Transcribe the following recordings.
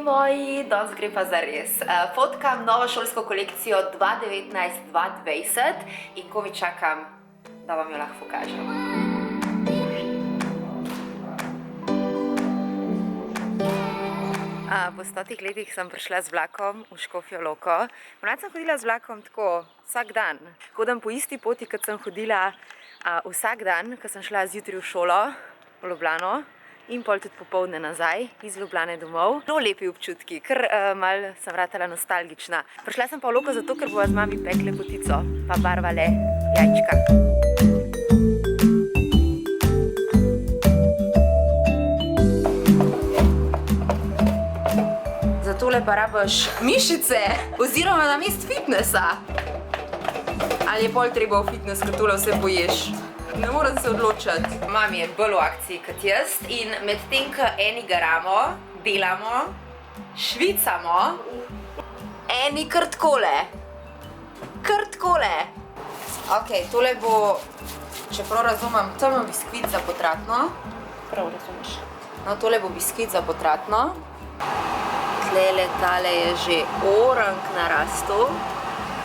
moji, danes gre pa za res. Fotkam novo šolsko kolekcijo 2019-2020 in ko mi čakam, da vam jo lahko pokažem. Po 100 letih sem prišla z vlakom v Škofjo Loko. Ponavadi sem hodila z vlakom tako vsak dan. Hodim po isti poti, kot sem hodila vsak dan, ko sem šla zjutraj v šolo v Ljubljano. In pol tudi popoldne nazaj iz Ljubljane domov. No, lepi občutki, ker malo sem ratala nostalgična. Prišla sem pa v Loko zato, ker bova z mami pekle potico, pa barvale jajčka. Za tole pa rabiš mišice, oziroma namest fitnessa. Ali je pol treba v fitness, ko tole vse poješ? Ne moram se odločiti. Mami je bolj v akciji kot jaz in medtem, ko eni garamo, delamo, švicamo, eni kar takole. Kar takole. Ok, tole bo, čeprav razumem, temen biskvit za potratno. Prav razumeš. No, tole bo biskvit za potratno. Tlele tale je že orang narastel.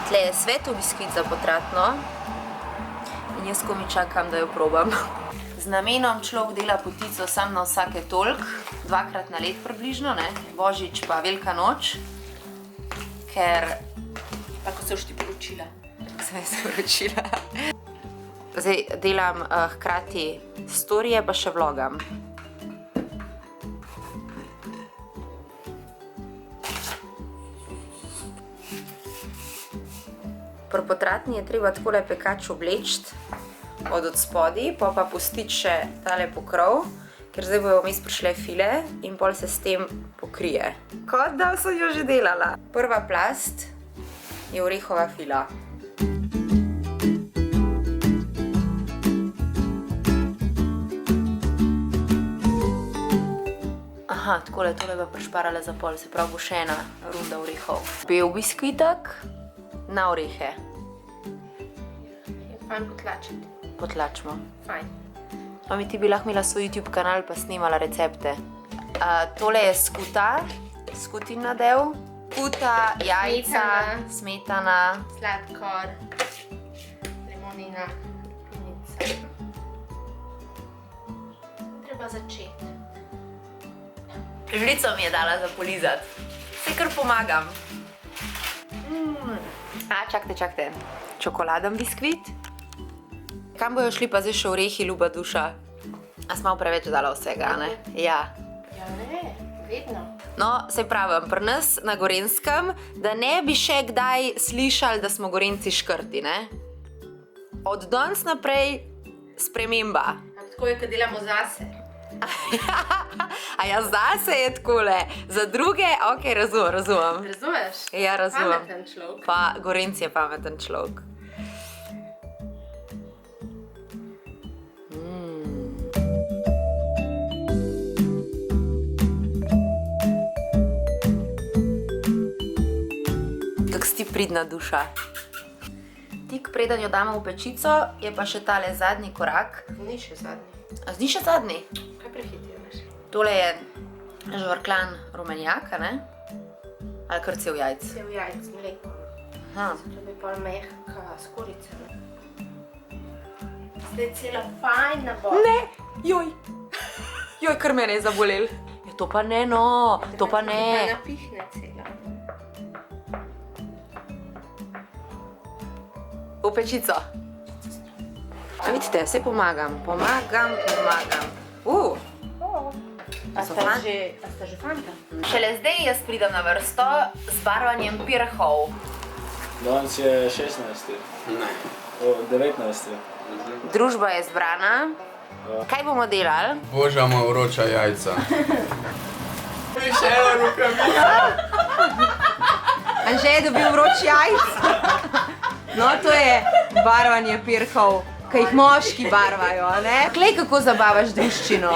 Tle je svetel biskvit za potratno. In jaz ko mi čakam, da jo probam. Z namenom človek dela potico sam na vsake toliko, 2-krat na let približno, ne? Božič pa Velika noč, ker... Tako se boš ti poročila. Sem jaz poročila. Zdaj delam hkrati storije, pa še vlogam. Pri potratni je treba takole pekač oblečiti od spodaj, pa pustiti še tale pokrov, ker zdaj bojo vmes prišle file in pol se s tem pokrije. Kot da sem jo že delala. Prva plast je orehova fila. Aha, takole, tole pa prišparala za pol, se pravi bo še ena runda orehov. Bel biskvitek na orehe. Je fajn potlačiti. Potlačimo. Fajn. Mami, ti bi lahko imela svoj YouTube kanal pa snimala recepte. Tole je skuta, skutin nadev. Skuta, jajca, smetana. Sladkor, limonina, lupnica. Treba začeti. Žlico mi je dala za polizati. Vse kar pomagam. Čakajte. Čokoladen biskvit. Kam bojo šli pa zdaj še orehi, ljuba duša? A smo preveč dala vsega, ne? Ja. Ja ne, vedno. No, se pravim, pri nas na Gorenjskem, da ne bi še kdaj slišali, da smo Gorenjci škrti, ne? Od danes naprej sprememba. Tako je, ko delamo zase. A ja, zase je takole, za druge, ok, razumem. Razumeš? Ja, razumem. Pameten človek. Pa Gorenjci je pameten človek. Kak si ti pridna duša. Tik preden jo damo v pečico, je pa še tale zadnji korak. Ni še zadnji. A ni še zadnji? Kaj prehitiraš? Tole je žvrklan rumenjak, ne? Ali kar cel jajc? Cel jajc z mlekom. To bi pol mehka skorica. Zdaj cela fajn nabor. Ne! Joj! Joj, kar mene je zabolel. Ja, to pa ne, no! To pa ne! To pa napihne cela. V pečico. A vidite, vse pomagam. Pomagam. A sta že fanta? Šele zdaj jaz pridem na vrsto z barvanjem pirhov. Danes je 16. Ne. 19. Družba je zbrana. Kaj bomo delali? Božamo vroča jajca. Še ena rukavija. Anže je dobil vroč jajc. No, to je barvanje pirhov, ki jih moški barvajo, ne? Glej, kako zabavaš druščino.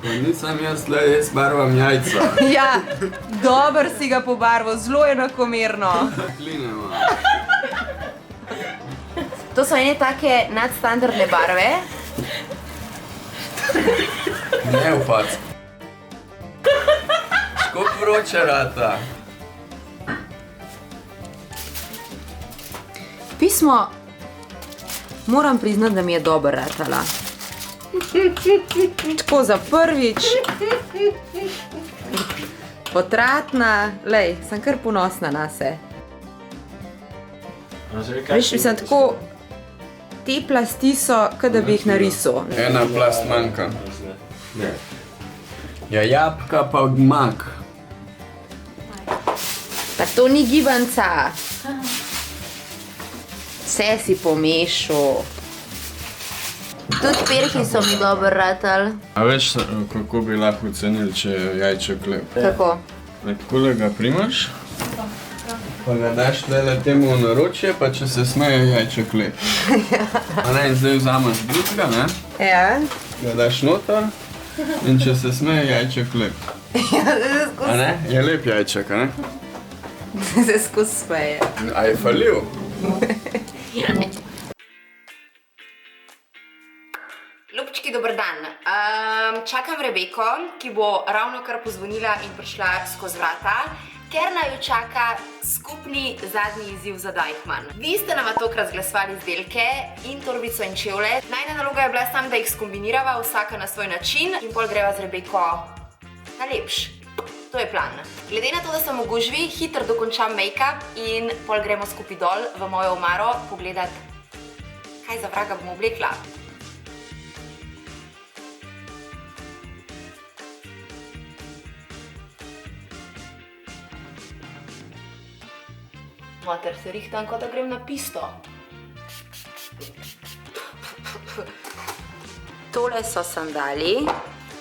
Nisem jaz tle, jaz barvam jajca. Ja, dober si ga pobarval, zelo enakomerno. Klinemo. To so ene take nadstandardne barve. Ne upad. vroče rata. Pismo, moram priznati, da mi je dobro ratala. Tako za prvič. Potratna, lej, sem kar ponosna na se. Veš, mislim, tako, te plasti so, kot da bi jih narisal. Ena plast manjka. Ja, jabka pa mak. Pa to ni gibanca. Vse si pomešal. Tudi perhi so mi dobro ratali. A veš, kako bi lahko ocenili, če je jajček lep? Kako? Takole ga primaš, pa ga daš tlele temu v naročje, pa če se smeje, jajček lep. A ne, in zdaj vzameš drugega, ne? Ja. Ga daš noter in če se smeje, jajček lep. A ne? Je lep jajček, a ne? Se skozi smeje. A je falil? Ljubčki, dober dan. Čakam Rebeko, ki bo ravno kar pozvonila in prišla skozi vrata, ker naj jo čaka skupni zadnji izziv za Deichmann. Vi ste nama tokrat zglasovali izdelke in torbico in čevlje. Najna naloga je bila samo, da jih skombinirava vsaka na svoj način in pol greva z Rebeko na lepš. To je plan. Glede na to, da sem v gužvi, hitro dokončam make-up in pol gremo skupaj dol v mojo omaro pogledat, kaj za vraga bom oblekla. Mater, se rihtam, kot da grem na pisto. Tole so sandali,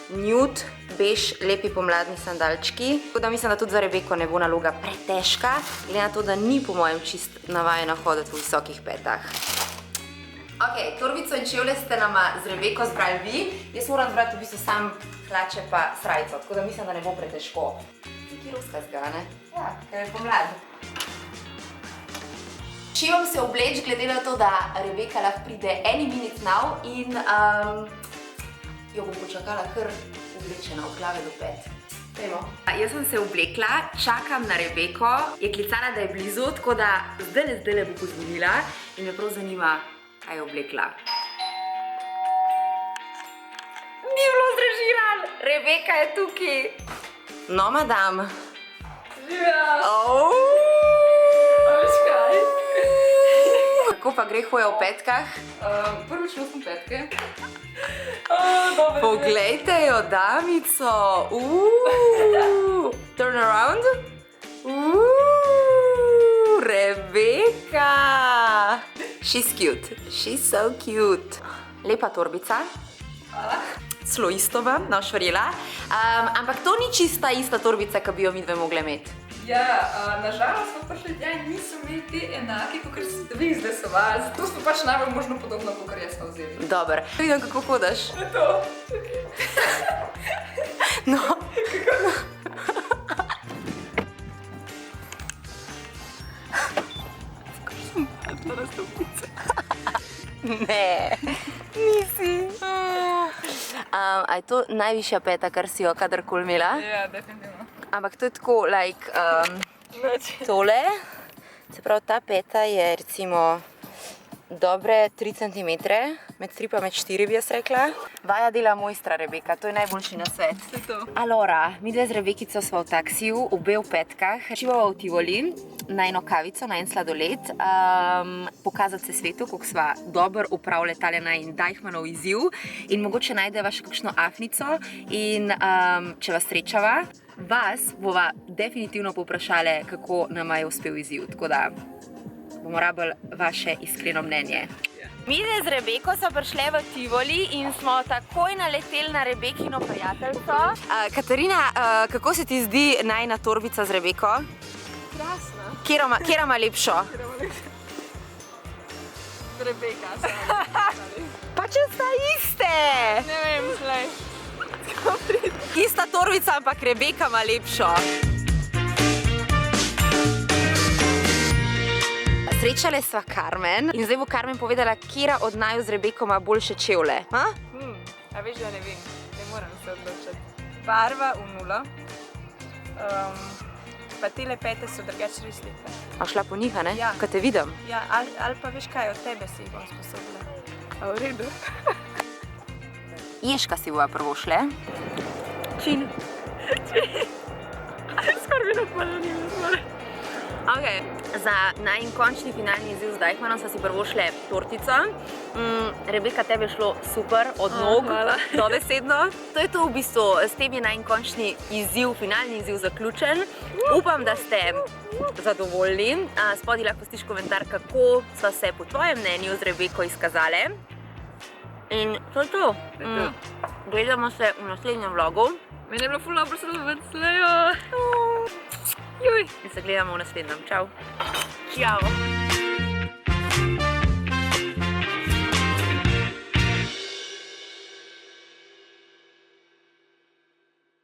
nude, bež, lepi pomladni sandalčki. Tako da mislim, da tudi za Rebeko ne bo naloga pretežka, glede na to, da ni po mojem čist navajena hoditi v visokih petah. Ok, torbico in čevlje ste nama z Rebeko zbrali vi. Jaz moram zbrati v bistvu sam hlače pa srajco, tako da mislim, da ne bo pretežko. Neki ruska zgane. Ja, ker je pomlad. Šivam se obleč, glede na to, da Rebeka lahko pride any minute now in jo bom počakala kar oblečena od glave do pet. Dajmo. Jaz sem se oblekla, čakam na Rebeko, je klicala, da je blizu, tako da zdajle bo pozvonila in me prav zanima, kaj je oblekla. Ni bilo zrežiran! Rebeka je tukaj! No, madam. Živja! Kako pa gre hoja v petkah? Prvič nosim petke. Poglejte jo, damico! Turn around. Rebeka! She's cute. She's so cute. Lepa torbica. Hvala. Slojistova, naš verjela. Ampak to ni čista ista torbica, ki bi jo midve mogle imeti. Ja, nažalost smo prišli tja in niso imeli te enaki, kot ste vi izglesovali. Zato smo pač najbolj možno podobno, kot jaz smo vzeli. Dobar. Vidim, kako hodaš. To. No. Ne, nisi. A je to najvišja peta, kar si jo kadarkoli imela? Ja, definitivno. Ampak to je tako, like, tole, se pravi, ta peta je recimo dobre 3 cm, med 3 pa med 4 bi jaz rekla. Vaja dela mojstra, Rebeka, to je najboljši na svet. Vse to. Alora, midve z Rebekico sva v taksiju, obe v petkah, čivava v Tivoli, na eno kavico, na en sladoled, pokazati se svetu, kako sva dobro upravljali tale najin Deichmannov izziv in mogoče najdeva še kakšno afnico in če vas srečava, vas bova definitivno povprašale, kako nama je uspel izziv, tako da bomo rabili vaše iskreno mnenje. Midve z Rebeko so prišle v Tivoli in smo takoj naleteli na Rebekino prijateljco. Katarina, kako se ti zdi najina torbica z Rebeko? Krasna. Kjera ima lepšo? Rebeka, Pa če sta iste! ne vem, slej. Ista torbica, ampak Rebeka ima lepšo. Srečale sva Carmen in zdaj bo Carmen povedala, katera od naju z Rebeko ima boljše čevlje. A veš, da ne vem, ne moram se odločiti. Barva v nulo, Pa te lepete so drugače res lepe. A šla po njih, a ne? Ja. Ko te vidim. Ja, ali pa veš kaj, od tebe si jih bom sposobila. A v redu? Ješ, kaj si bova prvo šle? Čin. Skoraj bi napadla, ni bilo. Ok, za najkončni finalni izziv z Deichmannom sva si prvo šle tortico. Rebeka, tebi je šlo super, od nog do besedno. To je to v bistvu, s tem je najkončni izziv, finalni izziv zaključen. Upam, da ste zadovoljni. Spodaj lahko pustiš komentar, kako sva se po tvojem mnenju z Rebeko izkazale. In to je to. Gledamo se v naslednjem vlogu. Meni je bilo ful dobro sodelovati s Lejo. In se gledamo v naslednjem. Čau. Čau.